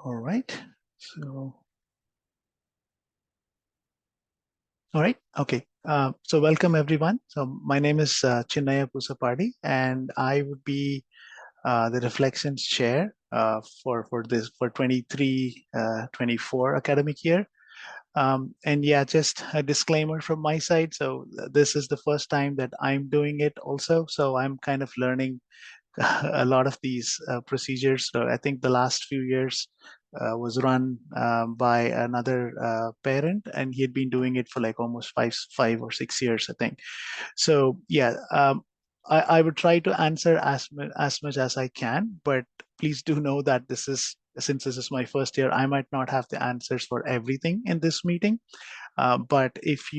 All right. So, all right. Okay. So welcome everyone. So my name is Chinnaya Pusapadi, and I would be the Reflections Chair for this for 23-24 academic year. And yeah, just a disclaimer from my side. So this is the first time that I'm doing it also. So I'm kind of learning a lot of these procedures. So I think the last few years was run by another parent, and he had been doing it for like almost 5 or 6 years, I think. So yeah, I would try to answer as much as I can, but please do know that since this is my first year, I might not have the answers for everything in this meeting. But if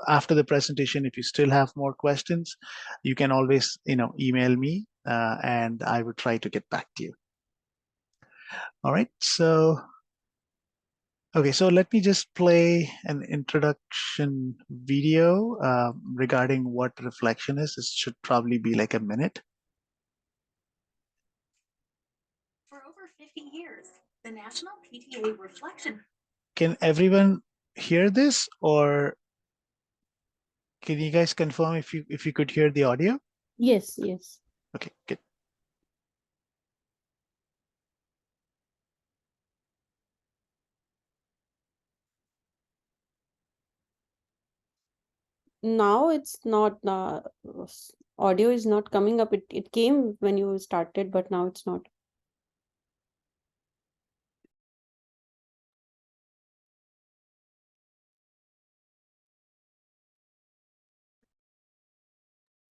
after the presentation, if you still have more questions, you can always, email me and I will try to get back to you. All right. Okay, so let me just play an introduction video regarding what reflection is. This should probably be like a minute. For over 50 years, the National PTA Reflection. Can everyone hear this, or can you guys confirm if you could hear the audio? Yes, yes. Okay, good. Now it's not, audio is not coming up. It came when you started, but now it's not.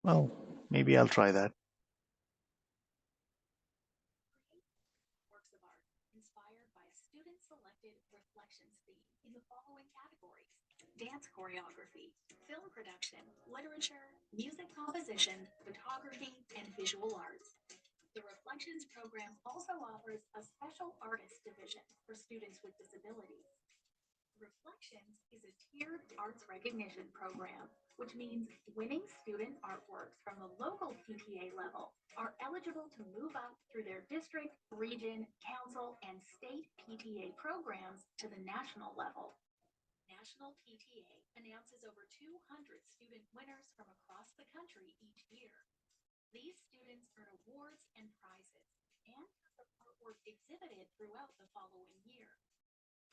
Well, maybe I'll try that. Works of art inspired by a student-selected reflections theme in the following categories: dance choreography, film production, literature, music composition, photography, and visual arts. The Reflections program also offers a special artist division for students with disabilities. Reflections is a tiered arts recognition program, which means winning student artworks from the local PTA level are eligible to move up through their district, region, council, and state PTA programs to the national level. National PTA announces over 200 student winners from across the country each year. These students earn awards and prizes and have their artwork exhibited throughout the following year.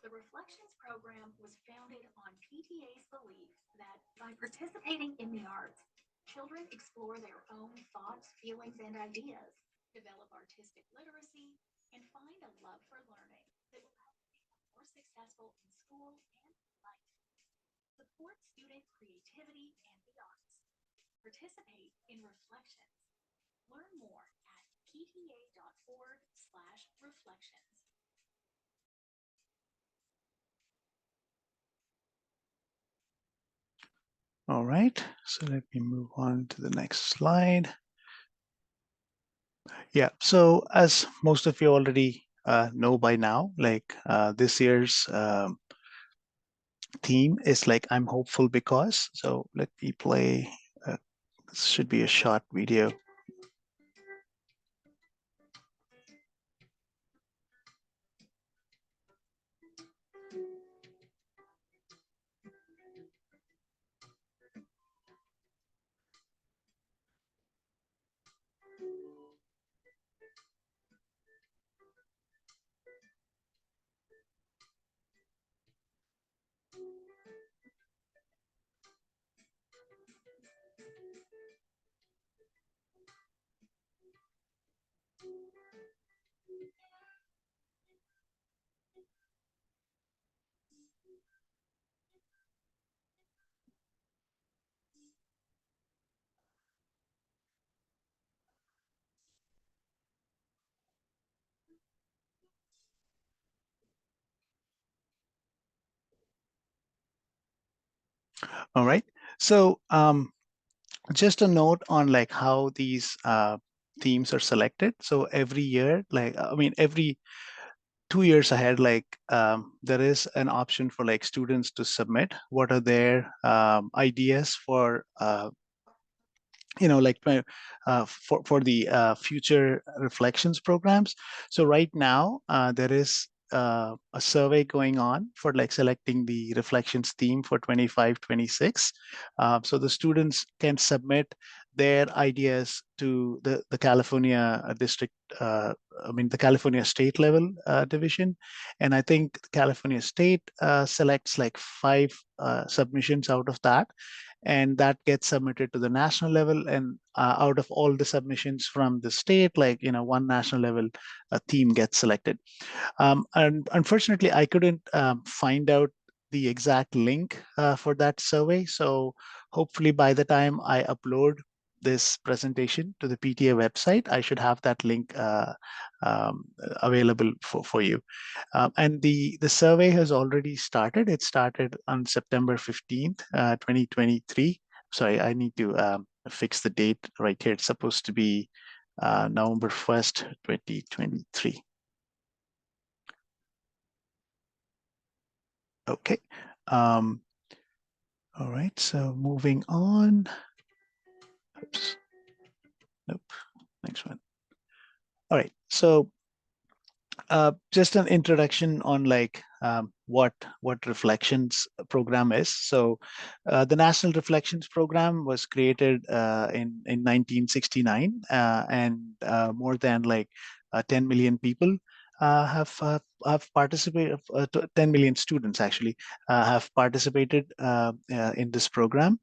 The Reflections program was founded on PTA's belief that by participating in the arts, children explore their own thoughts, feelings, and ideas, develop artistic literacy, and find a love for learning that will help them become more successful in school and life. Support student creativity and the arts. Participate in Reflections. Learn more at pta.org/reflections. All right, so let me move on to the next slide. Yeah, so as most of you already know by now, like this year's theme is like I'm hopeful because. So let me play, this should be a short video. All right, so just a note on like how these themes are selected. So every year, like I mean, every 2 years ahead, like there is an option for like students to submit what are their ideas for like for the future reflections programs. So right now there is a survey going on for like selecting the reflections theme for 25-26. So the students can submit their ideas to the California district, the California state level division. And I think California state selects like 5 submissions out of that, and that gets submitted to the national level. And out of all the submissions from the state, like one national level theme gets selected. And unfortunately, I couldn't find out the exact link for that survey. So hopefully by the time I upload this presentation to the PTA website, I should have that link available for you. And the survey has already started. It started on September 15th, 2023. Sorry, I need to fix the date right here. It's supposed to be November 1st, 2023. Okay. All right, so moving on. Oops. Nope. Next one. All right, so just an introduction on like what Reflections program is. So the National Reflections program was created in 1969, and more than like 10 million people have participated. 10 million students actually have participated in this program.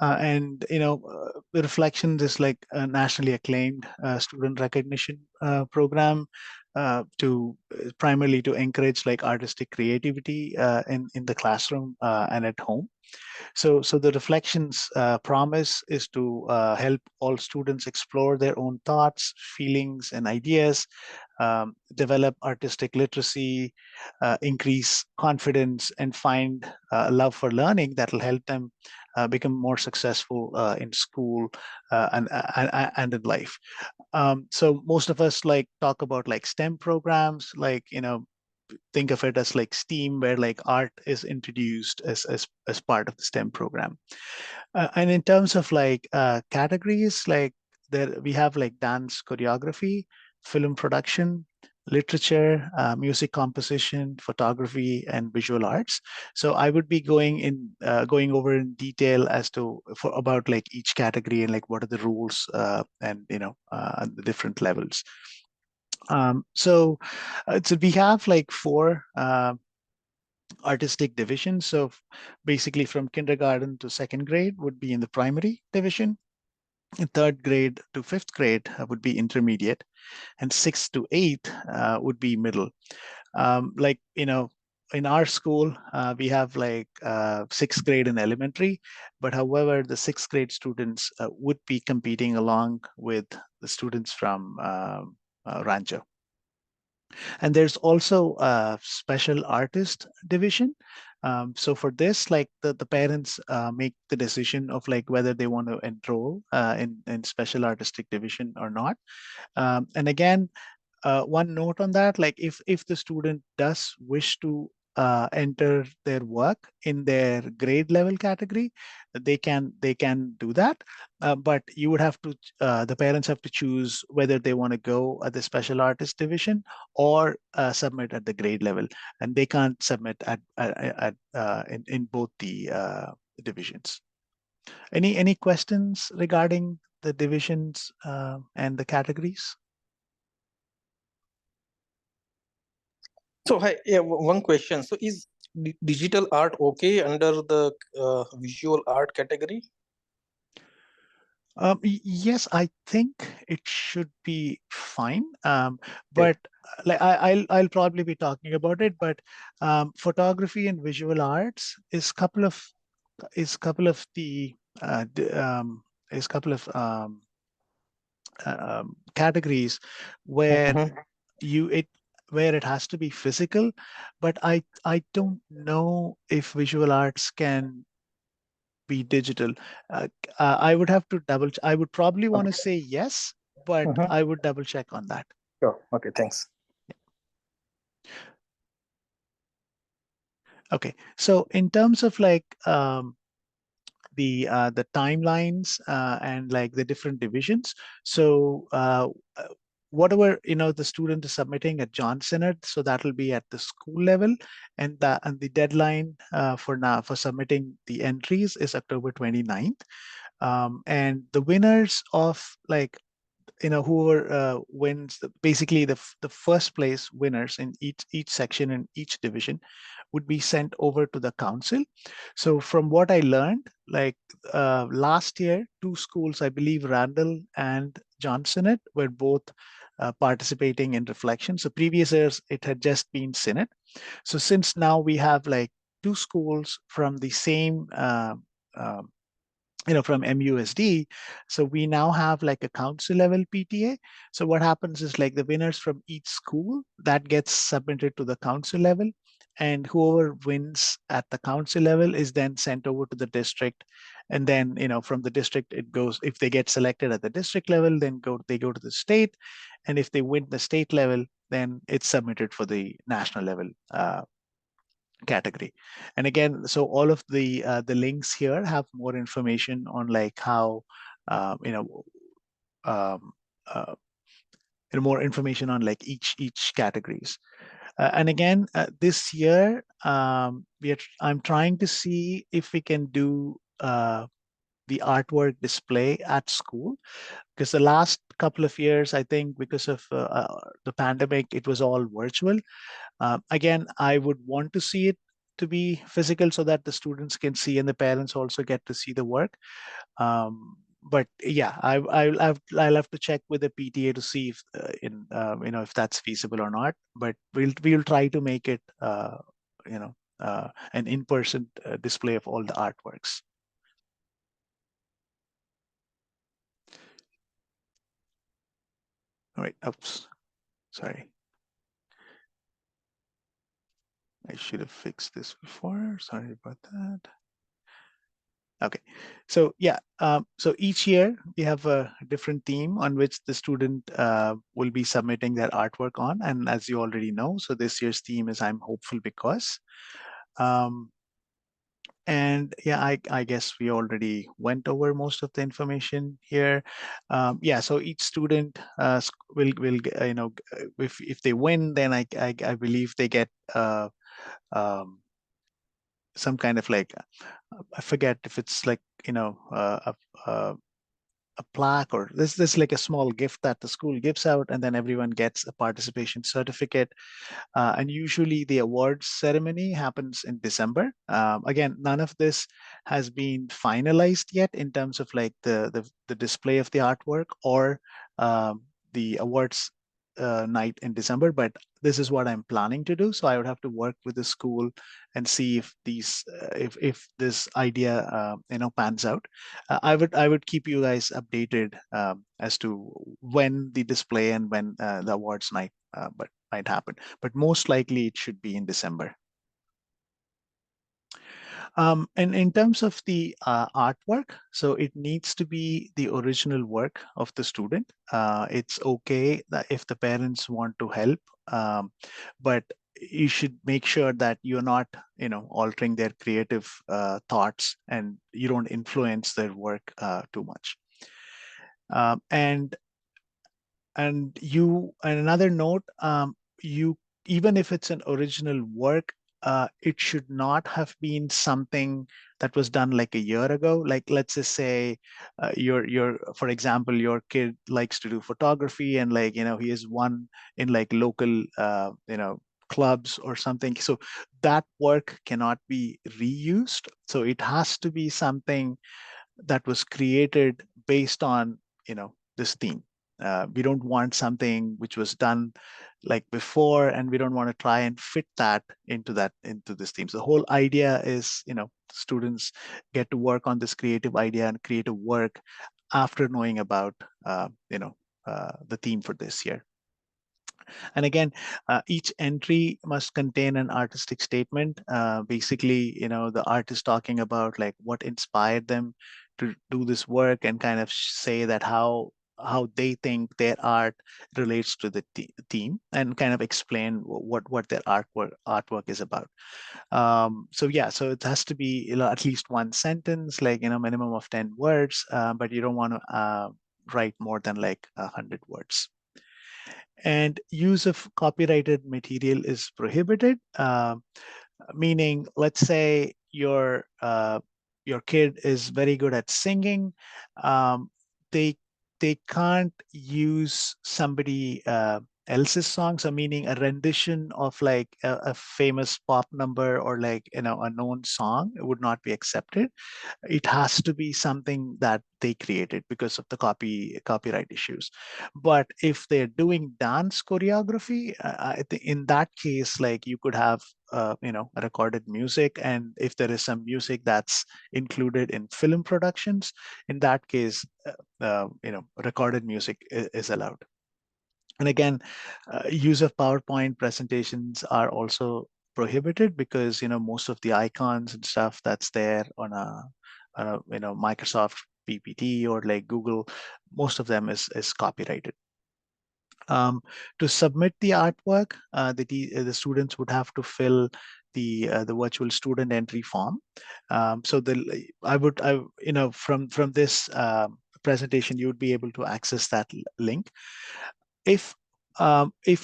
And the Reflections is like a nationally acclaimed student recognition program to primarily to encourage like artistic creativity in the classroom and at home. So the Reflections promise is to help all students explore their own thoughts, feelings, and ideas, develop artistic literacy, increase confidence, and find love for learning that will help them become more successful in school and in life. So most of us like talk about like STEM programs, like think of it as like STEAM, where like art is introduced as part of the STEM program. And in terms of like categories, like there we have like dance choreography, film production, literature, music composition, photography, and visual arts. So I would be going over in detail as to about like each category and like what are the rules and the different levels. So we have like 4 artistic divisions. So basically from kindergarten to 2nd grade would be in the primary division. In 3rd grade to 5th grade would be intermediate, and 6th to 8th would be middle. Like, in our school, we have like 6th grade in elementary, but however, the 6th grade students would be competing along with the students from Rancho. And there's also a special artist division. So for this, like the parents make the decision of like whether they want to enroll in special artistic division or not. And again, one note on that, like if the student does wish to enter their work in their grade level category, they can do that. But you would have to, the parents have to choose whether they want to go at the special artist division or submit at the grade level, and they can't submit in both the divisions. Any questions regarding the divisions and the categories? So, one question. So, is digital art okay under the visual art category? Yes, I think it should be fine. But like I'll probably be talking about it. But photography and visual arts is couple of the categories where where it has to be physical, but I don't know if visual arts can be digital. I would have to I would probably want to say yes, but I would double check on that. Sure. Okay, thanks. Okay, so in terms of like the timelines and like the different divisions. So whatever the student is submitting at John Sinnott, so that will be at the school level, and the deadline for submitting the entries is October 29th. And the winners of like whoever wins basically the first place winners in each section in each division would be sent over to the council. So from what I learned, like last year, two schools, I believe Randall and John Sinnott, were both participating in reflection. So previous years it had just been Sinnott. So since now we have like two schools from the same from MUSD. So we now have like a council level PTA. So what happens is like the winners from each school that gets submitted to the council level, and whoever wins at the council level is then sent over to the district. And then, from the district, it goes, if they get selected at the district level, then they go to the state. And if they win the state level, then it's submitted for the national level category. And again, so all of the links here have more information on like how um, uh, more information on like each categories. And again, this year I'm trying to see if we can do the artwork display at school, because the last couple of years, I think because of the pandemic, it was all virtual. Again, I would want to see it to be physical so that the students can see and the parents also get to see the work. But yeah, I'll have to check with the PTA to see if if that's feasible or not. But we'll try to make it an in-person display of all the artworks. All right. Oops. Sorry. I should have fixed this before. Sorry about that. Okay, so yeah, so each year we have a different theme on which the student will be submitting their artwork on. And as you already know, so this year's theme is I'm Hopeful Because. And yeah, I guess we already went over most of the information here. Yeah, so each student will if they win, then I believe they get some kind of like, I forget if it's like a plaque, or this like a small gift that the school gives out, and then everyone gets a participation certificate. And usually the awards ceremony happens in December. Again, none of this has been finalized yet in terms of like the display of the artwork or the awards night in December, but this is what I'm planning to do. So I would have to work with the school and see if if this idea pans out. I would keep you guys updated as to when the display and when the awards night but might happen. But most likely it should be in December. And in terms of the artwork, so it needs to be the original work of the student. It's okay that if the parents want to help, but you should make sure that you're not, altering their creative thoughts, and you don't influence their work too much. And another note, you even if it's an original work, it should not have been something that was done like a year ago. Like let's just say for example, your kid likes to do photography, and like he is one in like local clubs or something. So that work cannot be reused. So it has to be something that was created based on this theme. We don't want something which was done like before, and we don't want to try and fit that into this theme. So the whole idea is, students get to work on this creative idea and creative work after knowing about, the theme for this year. And again, each entry must contain an artistic statement. Basically, the artist talking about like what inspired them to do this work, and kind of say that how how they think their art relates to the theme, and kind of explain what their artwork is about. So yeah, so it has to be, at least one sentence, like, minimum of 10 words, but you don't want to write more than like 100 words. And use of copyrighted material is prohibited, meaning, let's say your kid is very good at singing. um, they they can't use somebody else's song, so meaning a rendition of like a famous pop number, or like, a known song would not be accepted. It has to be something that they created because of the copyright issues. But if they're doing dance choreography, I think in that case, like, you could have recorded music, and if there is some music that's included in film productions, in that case, recorded music is allowed. And again, use of PowerPoint presentations are also prohibited, because most of the icons and stuff that's there on a Microsoft PPT or like Google, most of them is copyrighted. To submit the artwork, the students would have to fill the virtual student entry form. So from this presentation, you would be able to access that link. If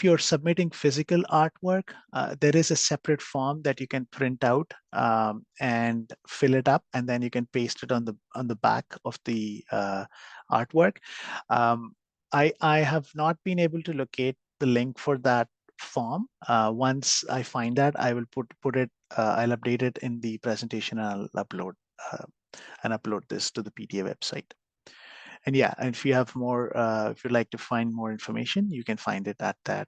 you're submitting physical artwork, there is a separate form that you can print out and fill it up, and then you can paste it on the back of the artwork. I have not been able to locate the link for that form. Once I find that, I will put it. I'll update it in the presentation, and I'll upload this to the PTA website. And yeah, and if you have more, if you'd like to find more information, you can find it at that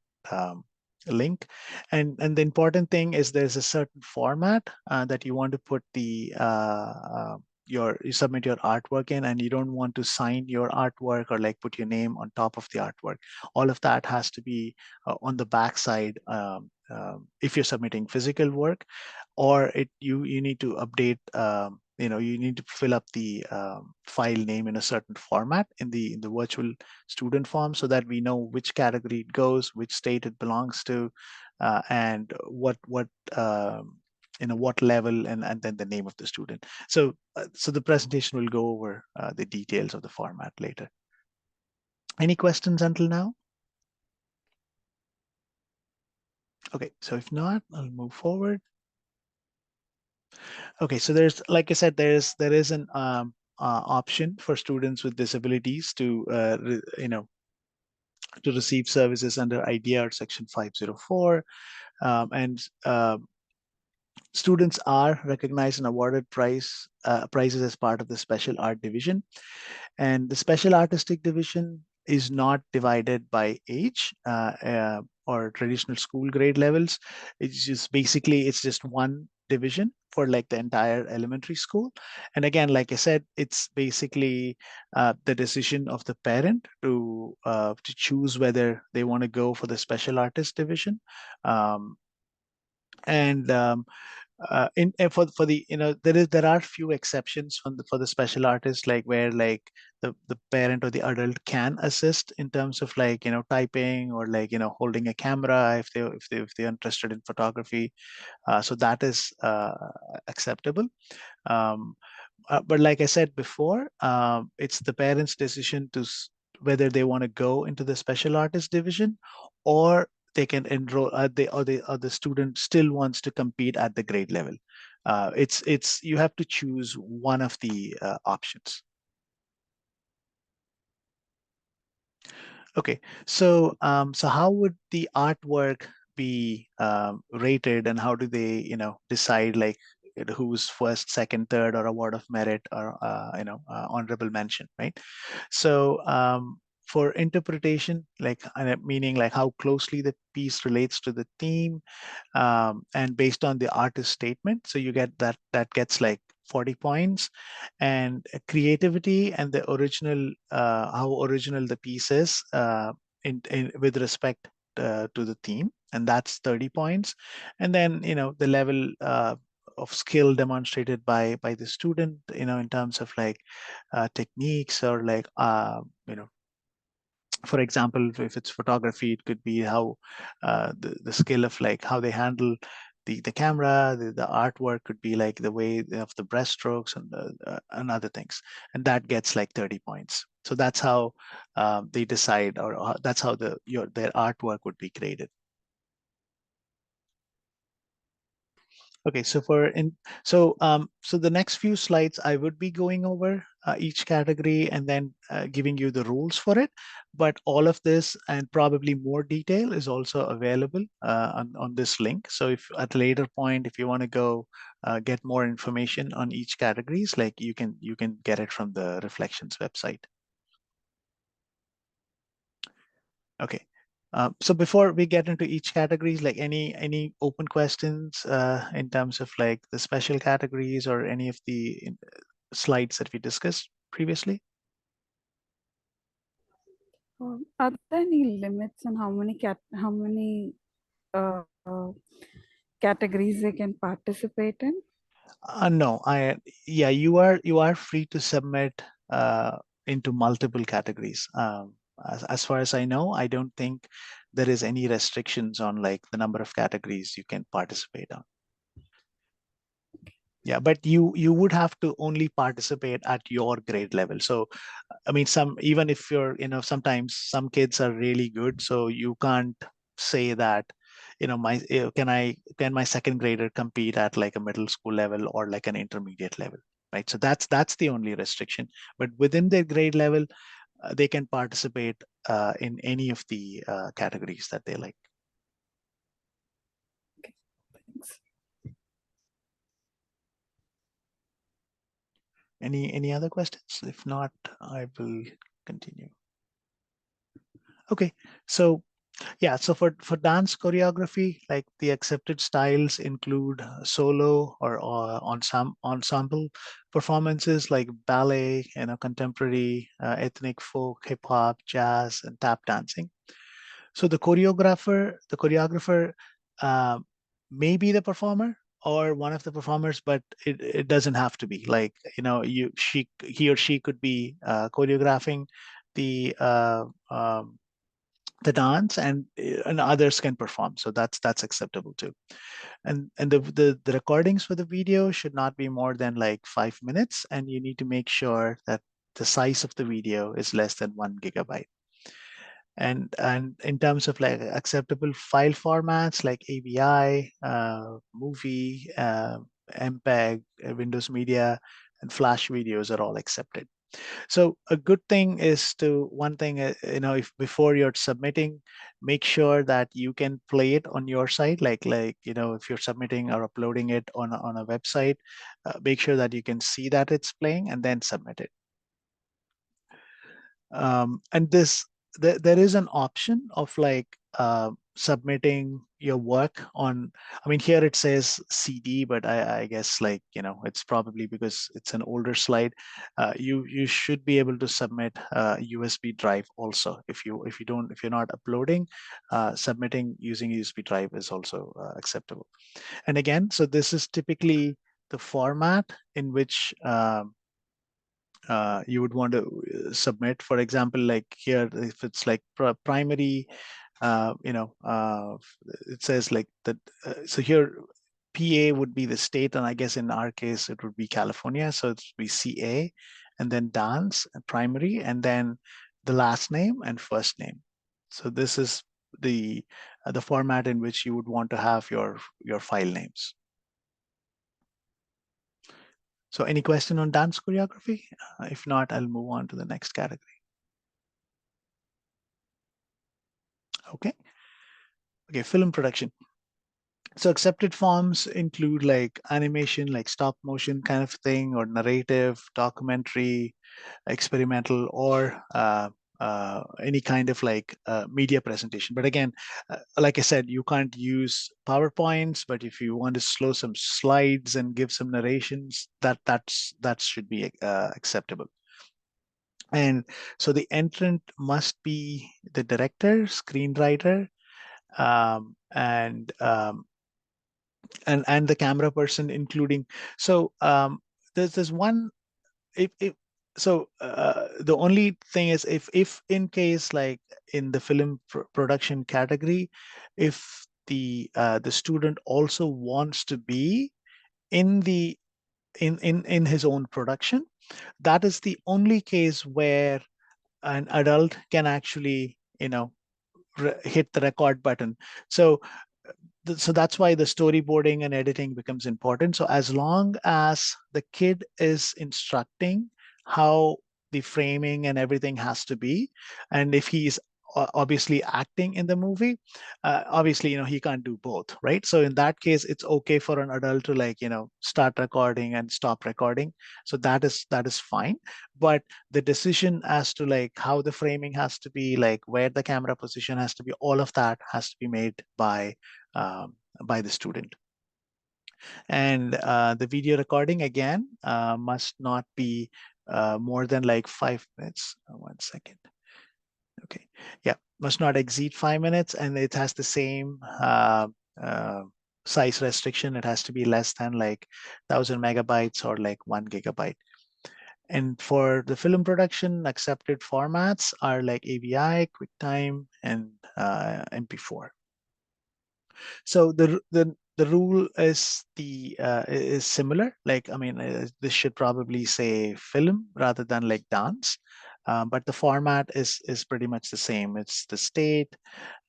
link. And the important thing is there's a certain format that you want to put you submit your artwork in, and you don't want to sign your artwork or like put your name on top of the artwork. All of that has to be on the back side if you're submitting physical work, or you need to update, you need to fill up the file name in a certain format in the virtual student form, so that we know which category it goes, which state it belongs to, and what level, and then the name of the student. So the presentation will go over the details of the format later. Any questions until now? Okay, so if not, I'll move forward. Okay, so there's, like I said, there is an option for students with disabilities to to receive services under IDEA Section 504, and students are recognized and awarded prizes as part of the special art division. And the special artistic division is not divided by age or traditional school grade levels. It's just one division for like the entire elementary school. And again, like I said, it's basically the decision of the parent to choose whether they want to go for the special artist division. And for the there are few exceptions for the special artists, like where like the parent or the adult can assist in terms of like typing, or like holding a camera if they're interested in photography. So that is acceptable. um, but like I said before, it's the parents' decision to whether they want to go into the special artist division, or they can enroll. Or the student still wants to compete at the grade level. It's you have to choose one of the options. Okay, so how would the artwork be rated, and how do they decide like who's first, second, third, or award of merit, or honorable mention, right? So for interpretation, like meaning like how closely the piece relates to the theme, and based on the artist statement, so you get that gets like 40 points. And creativity and the original, how original the piece is with respect to the theme, and that's 30 points. And then the level of skill demonstrated by the student, in terms of like techniques, or like For example, if it's photography, it could be how the skill of like how they handle the camera, the artwork could be like the way of the brushstrokes and other things, and that gets like 30 points. So that's how they decide, or that's how their artwork would be graded. Okay, so so the next few slides I would be going over each category and then giving you the rules for it. But all of this and probably more detail is also available on this link. So if at a later point, if you want to go get more information on each categories, like you can get it from the Reflections website. Okay. So before we get into each categories, like any open questions in terms of like the special categories or any of the slides that we discussed previously? Are there any limits on how many categories they can participate in? No, yeah, you are free to submit into multiple categories. As far as I know, I don't think there is any restrictions on like the number of categories you can participate on. Yeah, but you would have to only participate at your grade level. So, I mean, even if you're, sometimes some kids are really good, so you can't say that, can my second grader compete at like a middle school level or like an intermediate level, right? So that's the only restriction. But within their grade level, they can participate in any of the categories that they like. Okay, thanks. Any other questions? If not, I will continue. Okay, so yeah, so for dance choreography, like the accepted styles include solo or ensemble performances like ballet, contemporary, ethnic folk, hip hop, jazz, and tap dancing. So the choreographer uh, may be the performer or one of the performers, but it doesn't have to be. Like, he or she could be choreographing the the dance, and others can perform. So that's acceptable too. And the recordings for the video should not be more than like 5 minutes, and you need to make sure that the size of the video is less than 1 gigabyte. And in terms of like acceptable file formats like AVI, movie, MPEG, Windows Media, and Flash videos are all accepted. So a good thing is one thing, if before you're submitting, make sure that you can play it on your site. Like, if you're submitting or uploading it on a website, make sure that you can see that it's playing and then submit it. And there is an option of like submitting your work on, I mean, here it says CD, but I guess like, it's probably because it's an older slide. You should be able to submit USB drive also. If you're not uploading, submitting using USB drive is also acceptable. And again, so this is typically the format in which you would want to submit. For example, like here, if it's like primary, it says like that. So here, PA would be the state, and I guess in our case, it would be California. So it's be CA, and then dance, primary, and then the last name and first name. So this is the format in which you would want to have your file names. So any question on dance choreography? If not, I'll move on to the next category. Okay. Okay, film production. So accepted forms include like animation, like stop motion kind of thing, or narrative, documentary, experimental, or any kind of like media presentation. But again, like I said, you can't use PowerPoints, but if you want to slow some slides and give some narrations, that should be acceptable. And so the entrant must be the director, screenwriter, and the camera person, including. So there's one. If so the only thing is if in case like in the film production category, if the student also wants to be in the in his own production, that is the only case where an adult can actually hit the record button. So so that's why the storyboarding and editing becomes important. So as long as the kid is instructing how the framing and everything has to be, and if he's obviously acting in the movie, obviously he can't do both, right? So in that case, it's okay for an adult to start recording and stop recording. So that is fine. But the decision as to how the framing has to be, like where the camera position has to be, all of that has to be made um, by the student. And the video recording again must not be more than like 5 minutes. 1 second. Okay, yeah, must not exceed 5 minutes, and it has the same uh, size restriction. It has to be less than like 1,000 MB or like 1 GB. And for the film production, accepted formats are like AVI, QuickTime, and MP4. So the rule is similar. Like, I mean, this should probably say film rather than like dance, but the format is pretty much the same. It's the state,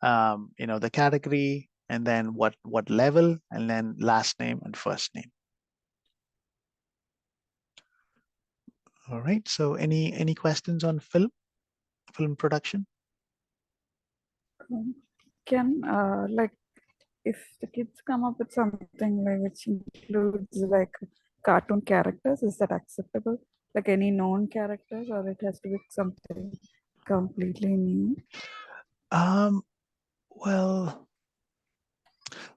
the category, and then what level, and then last name and first name. All right. So any questions on film production? Can like if the kids come up with something like which includes like cartoon characters, is that acceptable? Like any known characters, or it has to be something completely new? Um, well,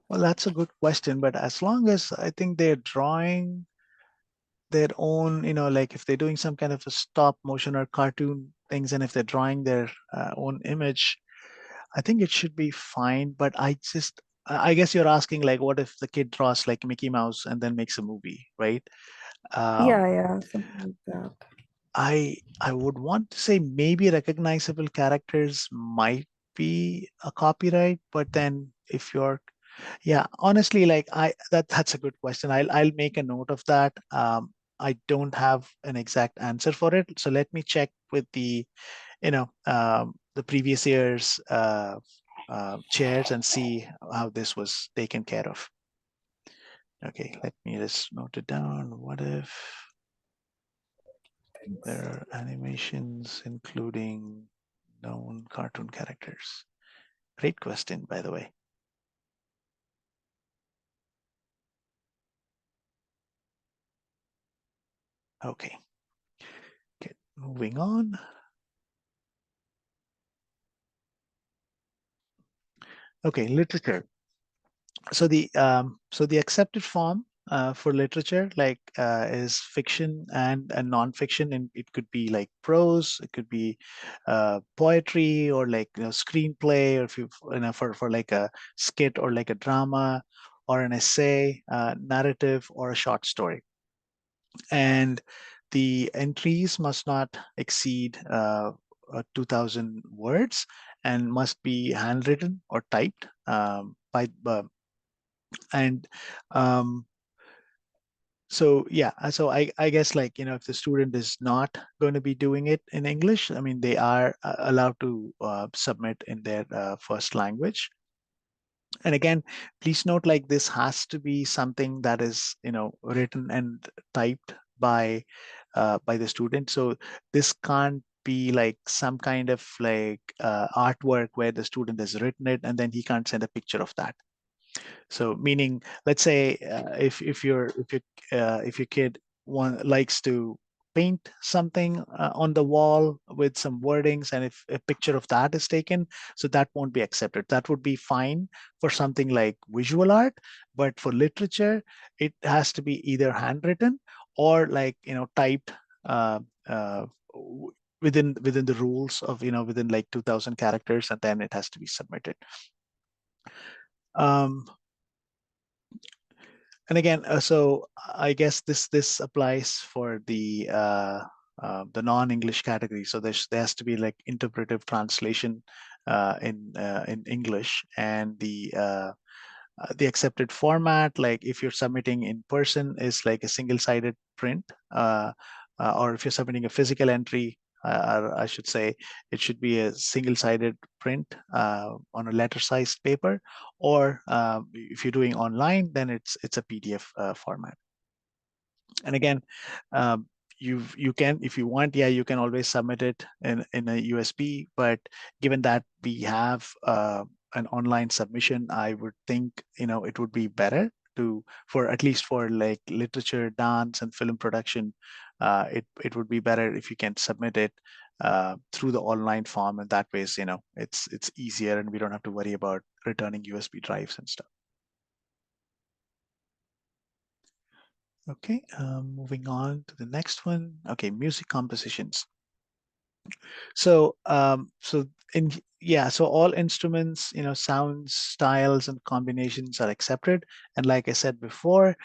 that's a good question. But as long as I think they're drawing their own, like if they're doing some kind of a stop motion or cartoon things, and if they're drawing their own image, I think it should be fine. But I guess you're asking like, what if the kid draws like Mickey Mouse and then makes a movie, right? Yeah, something like that. I would want to say maybe recognizable characters might be a copyright, but then if you're, yeah, honestly, like that's a good question. I'll make a note of that. I don't have an exact answer for it, so let me check with the previous year's chairs and see how this was taken care of. Okay, let me just note it down. What if there are animations including known cartoon characters? Great question, by the way. Okay, moving on. Okay, literature. So the accepted form for literature is fiction and non-fiction, and it could be like prose, it could be poetry, or like screenplay, or if you for like a skit or like a drama or an essay, narrative, or a short story. And the entries must not exceed 2,000 words and must be handwritten or typed by and so yeah, so I guess if the student is not going to be doing it in English, I mean, they are allowed to submit in their first language. And again, please note, like, this has to be something that is written and typed by the student. So this can't be like some kind of like artwork where the student has written it and then he can't send a picture of that. So meaning, let's say if your kid likes to paint something on the wall with some wordings, and if a picture of that is taken, so that won't be accepted. That would be fine for something like visual art, but for literature, it has to be either handwritten or like typed uh, uh, within the rules of within like 2,000 characters, and then it has to be submitted. And again, so I guess this applies for the the non-English category. So there has to be like interpretive translation in English, and the accepted format, like if you're submitting in person, is like a single-sided print, or if you're submitting a physical entry, or I should say, it should be a single-sided print on a letter-sized paper, or if you're doing online, then it's a PDF format. And again, you can, if you want, yeah, you can always submit it in a USB. But given that we have an online submission, I would think it would be better for at least for like literature, dance, and film production. It would be better if you can submit it through the online form, and that way, it's easier, and we don't have to worry about returning USB drives and stuff. Okay, moving on to the next one. Okay, music compositions. So, so all instruments, sounds, styles, and combinations are accepted. And like I said before,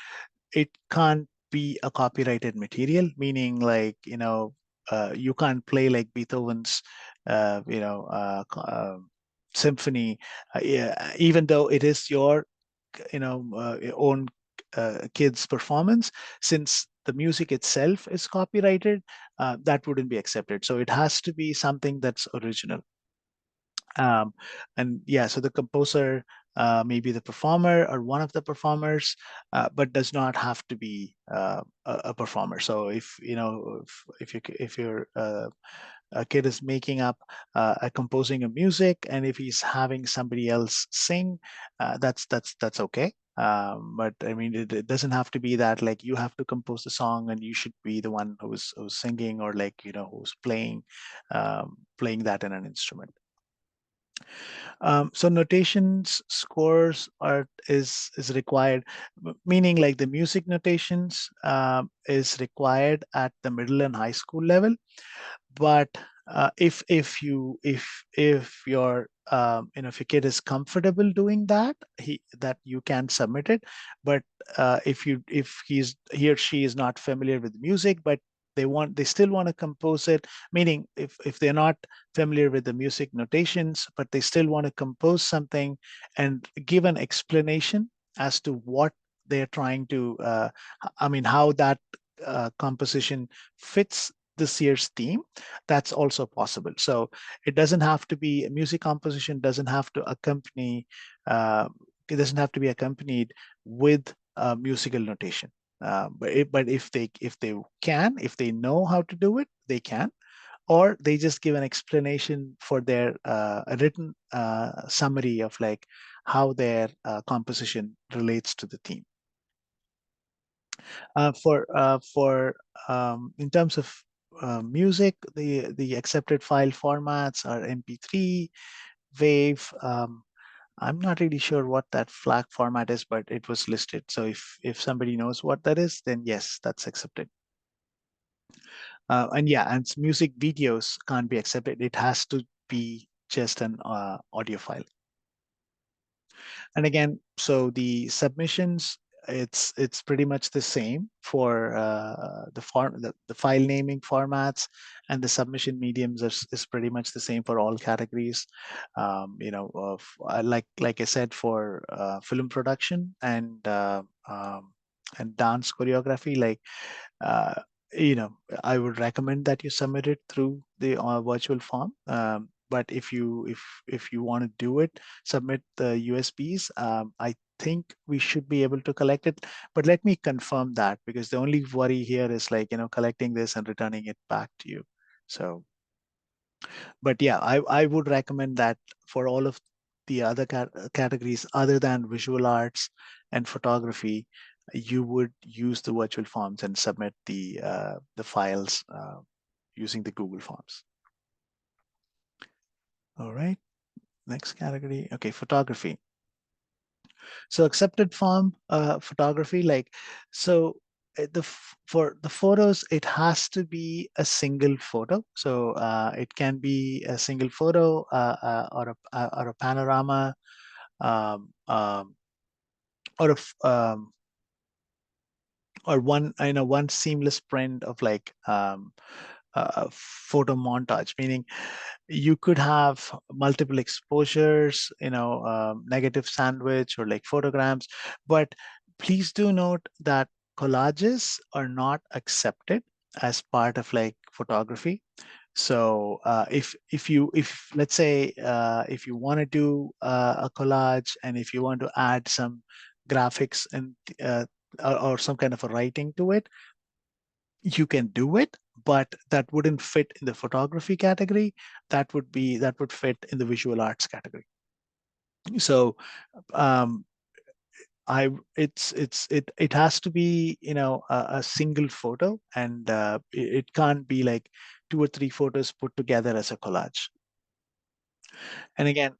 it can't be a copyrighted material, meaning like, you can't play like Beethoven's, symphony, yeah, even though it is your, own kid's performance. Since the music itself is copyrighted, that wouldn't be accepted. So it has to be something that's original. And yeah, so the composer, maybe the performer or one of the performers, but does not have to be a performer. So if your a kid is making up composing a music, and if he's having somebody else sing, that's okay. But I mean, it doesn't have to be that like you have to compose the song and you should be the one who's singing, or like who's playing that in an instrument. So notations, scores is required, meaning like the music notations is required at the middle and high school level. But if your if your kid is comfortable doing that, you can submit it. But if he or she is not familiar with music, but they still want to compose it, meaning if they're not familiar with the music notations, but they still want to compose something and give an explanation as to what they're trying to, how that composition fits this year's theme, that's also possible. So it doesn't have to be, music composition doesn't have to accompany, it doesn't have to be accompanied with musical notation. But if they know how to do it, they can, or they just give an explanation for their a written summary of like how their composition relates to the theme. For in terms of music, the accepted file formats are MP3, WAV. I'm not really sure what that FLAC format is, but it was listed. So if somebody knows what that is, then yes, that's accepted. And music videos can't be accepted. It has to be just an audio file. And again, so the submissions, it's pretty much the same for the file naming formats, and the submission mediums is pretty much the same for all categories. Like I said, for film production and dance choreography, like I would recommend that you submit it through the virtual form. But if you want to do it, submit the USBs. I think we should be able to collect it, but let me confirm that, because the only worry here is like collecting this and returning it back to you. So, but yeah, I would recommend that for all of the other categories other than visual arts and photography, you would use the virtual forms and submit the files using the Google Forms. All right, next category. Okay, photography. So accepted form photography, like, so for the photos, it has to be a single photo. So it can be a single photo or a panorama, or or one seamless print of like photo montage, meaning you could have multiple exposures, negative sandwich or like photograms, but please do note that collages are not accepted as part of like photography. So if let's say if you want to do a collage, and if you want to add some graphics and or some kind of a writing to it, you can do it, but that wouldn't fit in the photography category. That would fit in the visual arts category. So um, it has to be a single photo, and it can't be like 2 or 3 photos put together as a collage. And again,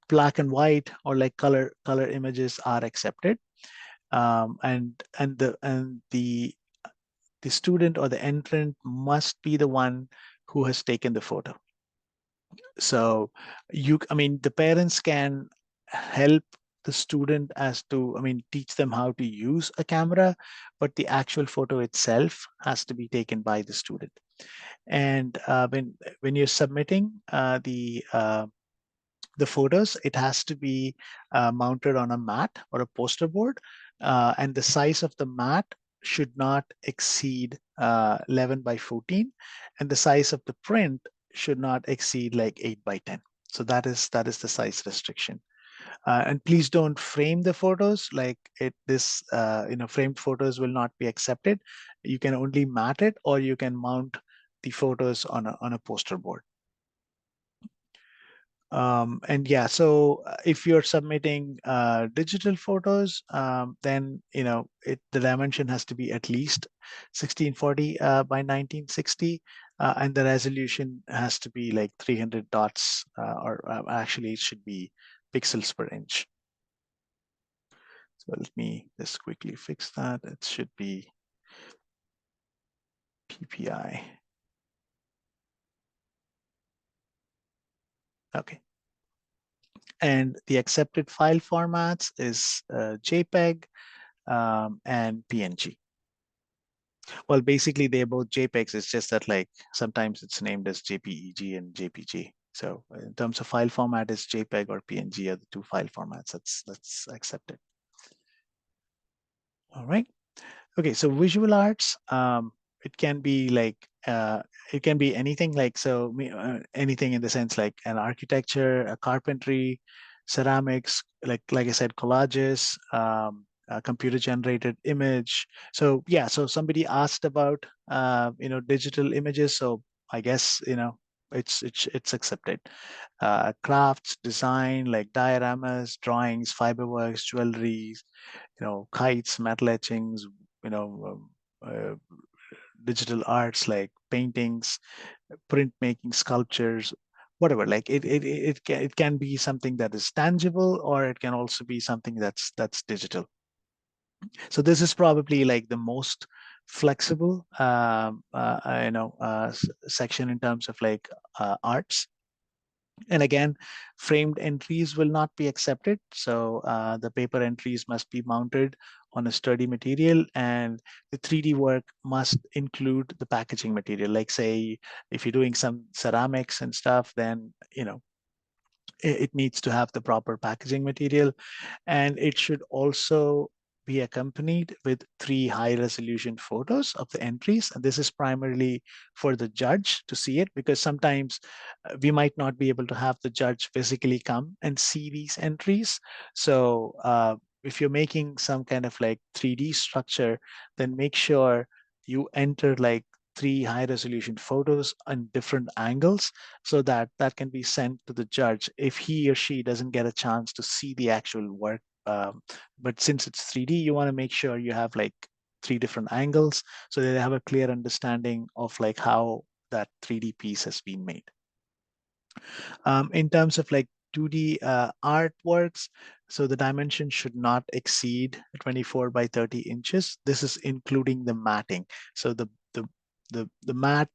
black and white or like color images are accepted, and the student or the entrant must be the one who has taken the photo. So the parents can help the student as to, teach them how to use a camera, but the actual photo itself has to be taken by the student. And when you're submitting the photos, it has to be mounted on a mat or a poster board, and the size of the mat should not exceed 11 by 14, and the size of the print should not exceed like 8 by 10. So that is the size restriction. And please don't frame the photos like framed photos will not be accepted. You can only mat it, or you can mount the photos on a poster board. And yeah, so if you're submitting digital photos, then the dimension has to be at least 1640 by 1960, and the resolution has to be like 300 dots, or actually it should be pixels per inch. So let me just quickly fix that. It should be PPI. Okay. And the accepted file formats is JPEG and PNG. Well, basically they're both JPEGs. It's just that like sometimes it's named as JPEG and JPG. So in terms of file format, is JPEG or PNG are the 2 file formats that's accepted. All right. Okay, so visual arts, it can be like it can be anything, like anything in the sense like an architecture, a carpentry, ceramics, like I said, collages, computer generated image. So yeah, so somebody asked about digital images, so I guess it's accepted. Crafts, design, like dioramas, drawings, fiberworks, jewelry, kites, metal etchings, digital arts like paintings, printmaking, sculptures, whatever. Like it can be something that is tangible, or it can also be something that's digital. So this is probably like the most flexible section in terms of like arts. And again, framed entries will not be accepted. So the paper entries must be mounted on a sturdy material, and the 3D work must include the packaging material. Like say, if you're doing some ceramics and stuff, then it needs to have the proper packaging material, and it should also be accompanied with 3 high-resolution photos of the entries. And this is primarily for the judge to see it, because sometimes we might not be able to have the judge physically come and see these entries. So if you're making some kind of like 3D structure, then make sure you enter like 3 high-resolution photos on different angles, so that can be sent to the judge if he or she doesn't get a chance to see the actual work. But since it's 3D, you want to make sure you have like 3 different angles, so that they have a clear understanding of like how that 3D piece has been made. In terms of like 2D artworks, so the dimension should not exceed 24 by 30 inches. This is including the matting. So the mat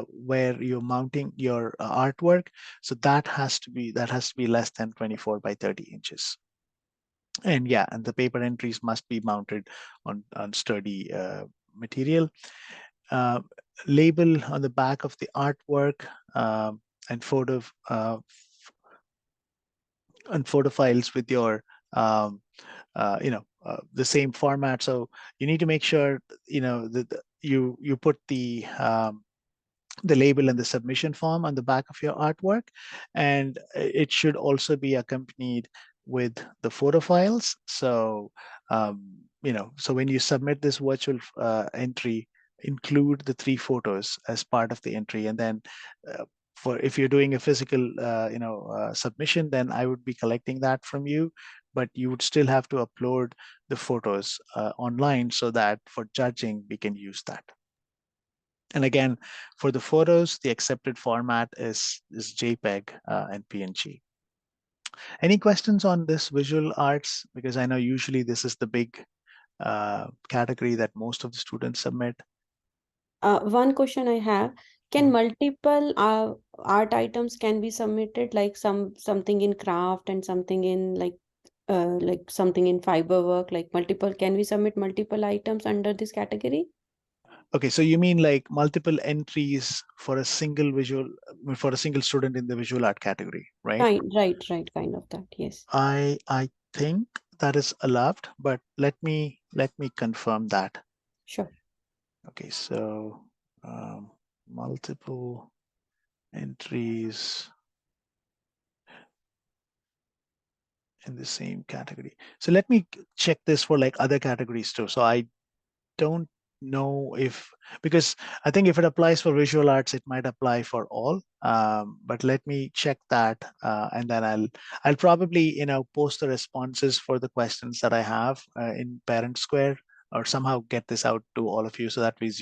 where you're mounting your artwork, so that has to be less than 24 by 30 inches. And yeah, and the paper entries must be mounted on sturdy material. label on the back of the artwork and photo files with your the same format. So you need to make sure that you put the label and the submission form on the back of your artwork, and it should also be accompanied with the photo files. So so when you submit this virtual entry, include the 3 photos as part of the entry, and then for if you're doing a physical submission, then I would be collecting that from you, but you would still have to upload the photos online so that for judging we can use that. And again, for the photos, the accepted format is JPEG and PNG. Any questions on this visual arts? Because I know usually this is the big category that most of the students submit. One question I have, can multiple art items can be submitted, like something in craft and something in like something in fiber work, like multiple, can we submit multiple items under this category? Okay, so you mean like multiple entries for a single student in the visual art category, right? Right, kind of that, yes. I think that is allowed, but let me confirm that. Sure. Okay, so multiple entries in the same category. So let me check this for like other categories too. So I don't know because I think if it applies for visual arts, it might apply for all. But let me check that, and then I'll probably post the responses for the questions that I have in Parent Square, or somehow get this out to all of you so that ways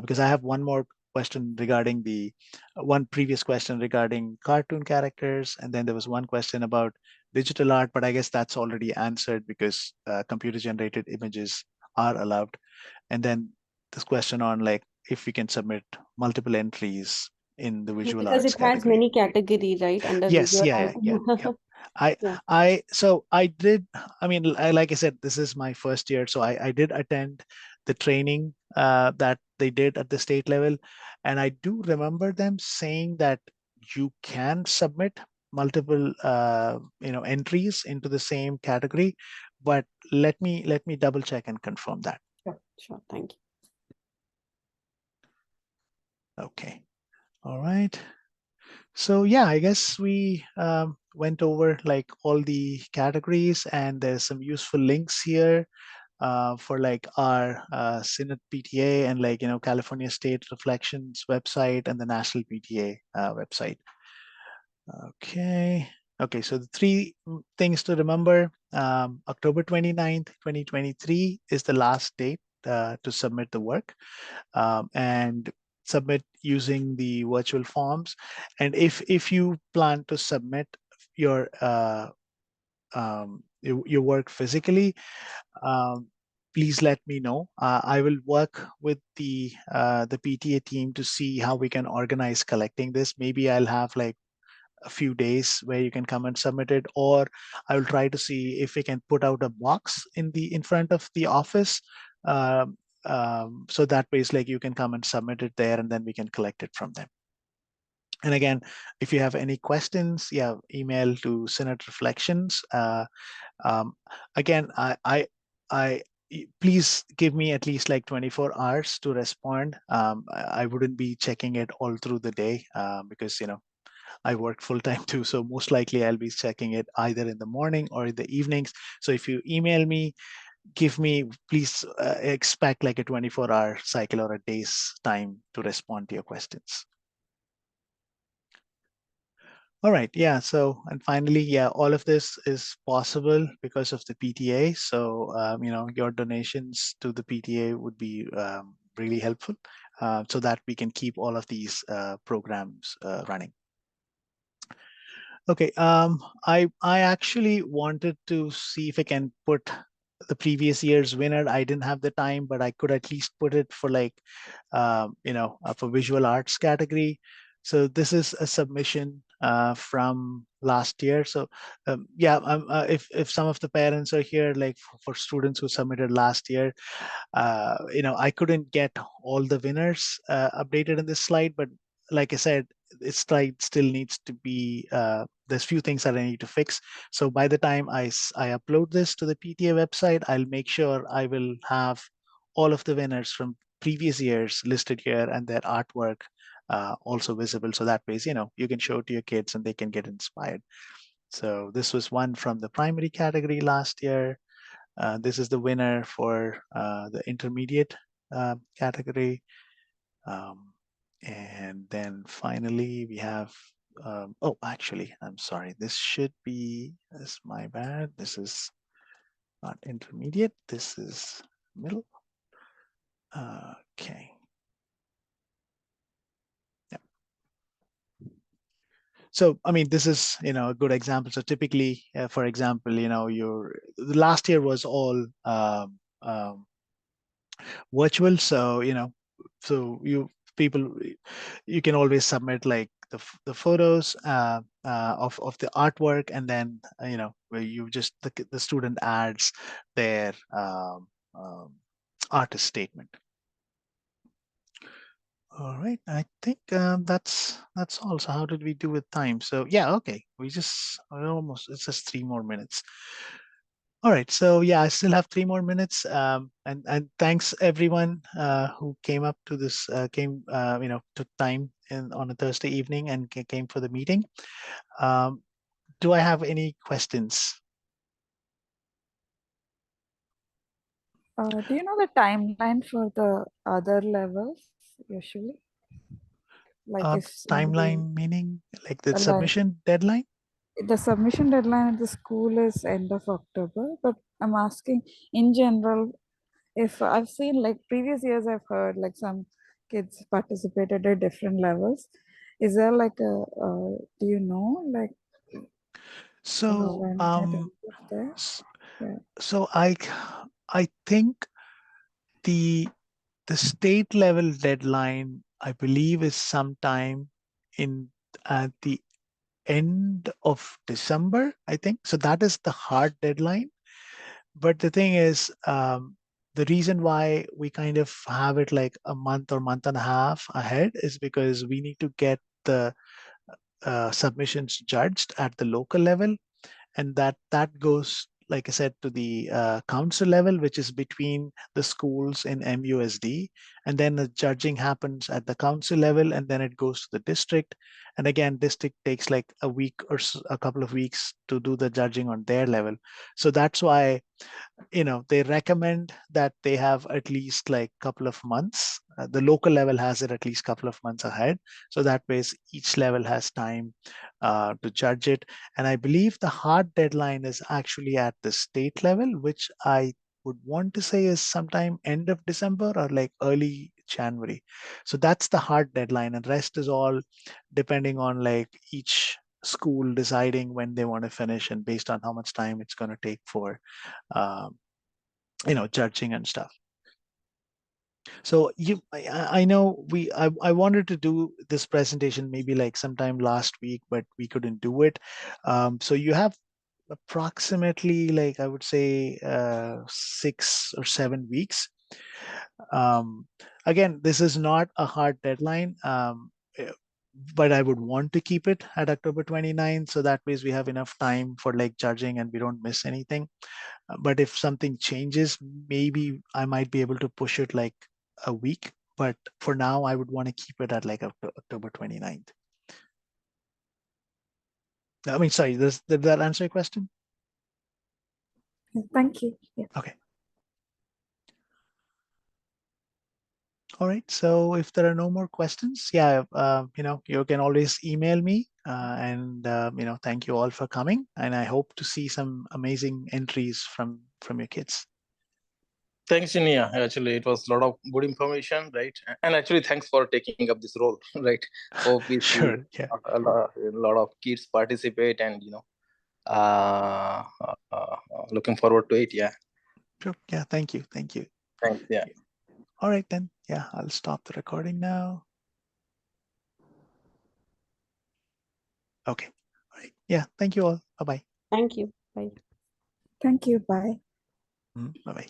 because I have one more question regarding the one previous question regarding cartoon characters, and then there was one question about digital art, but I guess that's already answered because computer generated images are allowed. And then this question on like if we can submit multiple entries in the visual Because arts it has category. many categories, right, under Yes, visual yeah. art. Like I said, this is my first year, so I did attend the training that they did at the state level, and I do remember them saying that you can submit multiple entries into the same category, but let me double check and confirm that. Sure, thank you. Okay, all right. So yeah, I guess we went over like all the categories, and there's some useful links here for like our Synod PTA and like California State Reflections website and the National PTA website. Okay, so the 3 things to remember: October 29th, 2023 is the last date to submit the work, and submit using the virtual forms. And if you plan to submit your your work physically, please let me know. I will work with the PTA team to see how we can organize collecting this. Maybe I'll have like a few days where you can come and submit it, or I will try to see if we can put out a box in front of the office, so that way it's like you can come and submit it there, and then we can collect it from them. And again, if you have any questions, email to Synod Reflections. Again, I please give me at least like 24 hours to respond. I wouldn't be checking it all through the day because I work full time too. So most likely I'll be checking it either in the morning or in the evenings. So if you email me, please expect like a 24-hour cycle or a day's time to respond to your questions. All right, yeah. So, and finally, all of this is possible because of the PTA. So, your donations to the PTA would be really helpful so that we can keep all of these programs running. Okay, I actually wanted to see if I can put the previous year's winner. I didn't have the time, but I could at least put it for like, for visual arts category. So this is a submission from last year. So yeah, if some of the parents are here, like for students who submitted last year, I couldn't get all the winners updated in this slide, but like I said, this slide still needs to be, there's few things that I need to fix. So by the time I upload this to the PTA website, I'll make sure I will have all of the winners from previous years listed here and their artwork also visible. So that way, you can show it to your kids and they can get inspired. So this was one from the primary category last year. This is the winner for the intermediate category. And then finally we have, oh, actually, I'm sorry. This should be, this is my bad. This is not intermediate. This is middle. Okay. Yeah. So, I mean, this is, a good example. So typically, for example, the last year was all virtual. So, so you can always submit like the photos of the artwork, and then, where you just, the student adds their artist statement. All right, I think that's all. So how did we do with time? So yeah, okay, we're almost, it's just 3 more minutes. All right, so yeah, I still have 3 more minutes, and thanks everyone who came up to this, took time on a Thursday evening and came for the meeting. Do I have any questions? Do you know the timeline for the other levels usually? Like if Timeline meaning like the like submission deadline? the submission deadline at the school is end of October, but I'm asking in general, if I've seen like previous years, I've heard like some kids participated at different levels. Is there like do you know, like So when it is there? Yeah. so I think the state level deadline, I believe, is sometime in at the end of December, I think. So that is the hard deadline. But the thing is, the reason why we kind of have it like a month or month and a half ahead is because we need to get the submissions judged at the local level, and that goes, like I said, to the council level, which is between the schools in MUSD, and then the judging happens at the council level, and then it goes to the district, and again, district takes like a week or a couple of weeks to do the judging on their level. So that's why they recommend that they have at least like couple of months. The local level has it at least couple of months ahead. So that way each level has time to judge it. And I believe the hard deadline is actually at the state level, which I would want to say is sometime end of December or like early January. So that's the hard deadline, and rest is all depending on like each school deciding when they want to finish and based on how much time it's going to take for judging and stuff. So I know I wanted to do this presentation maybe like sometime last week, but we couldn't do it. So you have approximately, like, I would say 6 or 7 weeks. Again, this is not a hard deadline, but I would want to keep it at October 29th, so that ways we have enough time for like judging and we don't miss anything. But if something changes, maybe I might be able to push it like a week. But for now, I would want to keep it at like October 29th. I mean, sorry, did that answer your question? Thank you. Yeah. Okay. All right. So if there are no more questions, yeah, you can always email me. And thank you all for coming. And I hope to see some amazing entries from your kids. Thanks, Jinia. Actually, it was a lot of good information, right? And actually, thanks for taking up this role, right? Hope we see Sure. Yeah. a lot of kids participate, and looking forward to it. Yeah. Sure. Yeah. Thank you. Thank you. Thanks. Yeah. All right, then. Yeah, I'll stop the recording now. Okay. All right. Yeah. Thank you all. Bye-bye. Thank you. Bye. Thank you. Bye. Bye-bye.